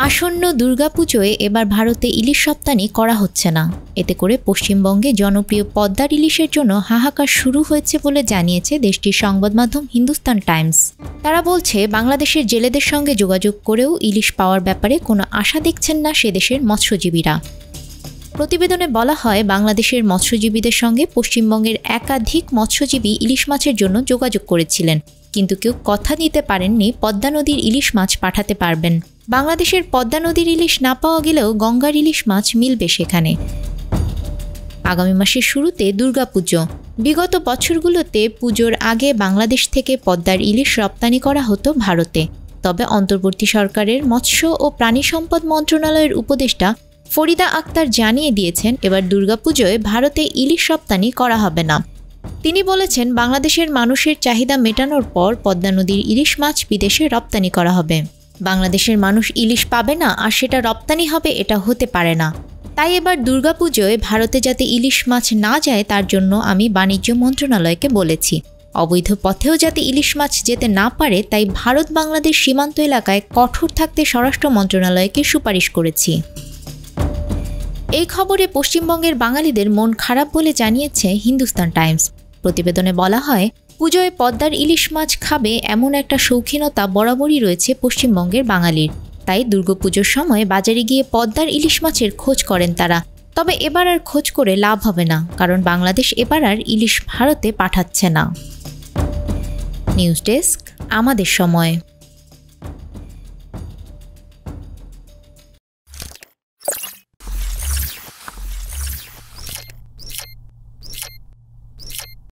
আসন্ন দুর্গাপুজোয় এবার ভারতে ইলিশ রপ্তানি করা হচ্ছে না। এতে করে পশ্চিমবঙ্গে জনপ্রিয় পদ্মার ইলিশের জন্য হাহাকার শুরু হয়েছে বলে জানিয়েছে দেশটির সংবাদ মাধ্যম হিন্দুস্তান টাইমস। তারা বলছে, বাংলাদেশের জেলেদের সঙ্গে যোগাযোগ করেও ইলিশ পাওয়ার ব্যাপারে কোনো আশা দেখছেন না সে দেশের মৎস্যজীবীরা। প্রতিবেদনে বলা হয়, বাংলাদেশের মৎস্যজীবীদের সঙ্গে পশ্চিমবঙ্গের একাধিক মৎস্যজীবী ইলিশ মাছের জন্য যোগাযোগ করেছিলেন, কিন্তু কেউ কথা দিতে পারেননি পদ্মা নদীর ইলিশ মাছ পাঠাতে পারবেন। বাংলাদেশের পদ্মা নদীর ইলিশ না পাওয়া গেলেও গঙ্গার ইলিশ মাছ মিলবে সেখানে। আগামী মাসের শুরুতে দুর্গাপুজো। বিগত বছরগুলোতে পুজোর আগে বাংলাদেশ থেকে পদ্মার ইলিশ রপ্তানি করা হতো ভারতে। তবে অন্তর্বর্তী সরকারের মৎস্য ও প্রাণী সম্পদ মন্ত্রণালয়ের উপদেষ্টা ফরিদা আক্তার জানিয়ে দিয়েছেন, এবার দুর্গাপুজোয় ভারতে ইলিশ রপ্তানি করা হবে না। তিনি বলেছেন, বাংলাদেশের মানুষের চাহিদা মেটানোর পর পদ্মা নদীর ইলিশ মাছ বিদেশে রপ্তানি করা হবে। বাংলাদেশের মানুষ ইলিশ পাবে না আর সেটা রপ্তানি হবে, এটা হতে পারে না। তাই এবার দুর্গাপুজোয় ভারতে যাতে ইলিশ মাছ না যায় তার জন্য আমি বাণিজ্য মন্ত্রণালয়কে বলেছি। অবৈধ পথেও যাতে ইলিশ মাছ যেতে না পারে তাই ভারত বাংলাদেশ সীমান্ত এলাকায় কঠোর থাকতে স্বরাষ্ট্র মন্ত্রণালয়কে সুপারিশ করেছি। এই খবরে পশ্চিমবঙ্গের বাঙালিদের মন খারাপ বলে জানিয়েছে হিন্দুস্তান টাইমস। প্রতিবেদনে বলা হয়, পুজোয় পদ্মার ইলিশ মাছ খাবে এমন একটা শৌখিনতা বরাবরই রয়েছে পশ্চিমবঙ্গের বাঙালির। তাই দুর্গাপুজোর সময় বাজারে গিয়ে পদ্মার ইলিশ মাছের খোঁজ করেন তারা। তবে এবার আর খোঁজ করে লাভ হবে না, কারণ বাংলাদেশ এবার আর ইলিশ ভারতে পাঠাচ্ছে না। নিউজ ডেস্ক, আমাদের সময়।